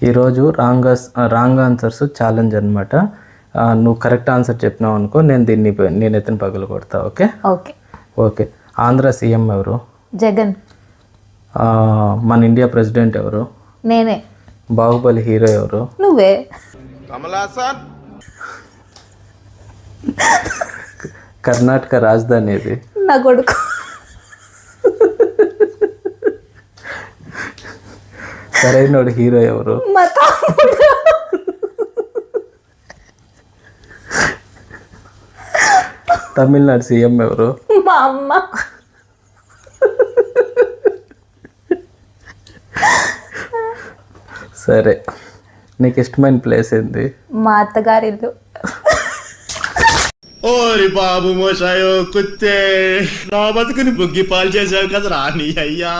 ఈరోజు wrong answers challenge అనమాట. నువ్వు కరెక్ట్ ఆన్సర్ చెప్పినావు అనుకో, నేను ఎత్తున పగలు కొడతా. Okay okay okay. Andhra CM ఎవరు? జగన్. మన ఇండియా ప్రెసిడెంట్ ఎవరు? నేనే. బాహుబలి హీరో ఎవరు? నువ్వే. కర్ణాటక రాజధాని ఏది? నా కొడుకు. సరైనోడు హీరో ఎవరు? మా తమ్ముడు. తమిళనాడు సీఎం ఎవరు? మా అమ్మ. సరే, నీకు ఇష్టమైన ప్లేస్ ఏంది? మా అత్తగారి ఇల్లు. ఓరి బాబు మోసాయో కుత్తే, నా బతుకుని బుగ్గి పాలు చేసావు కదా రాని అయ్యా.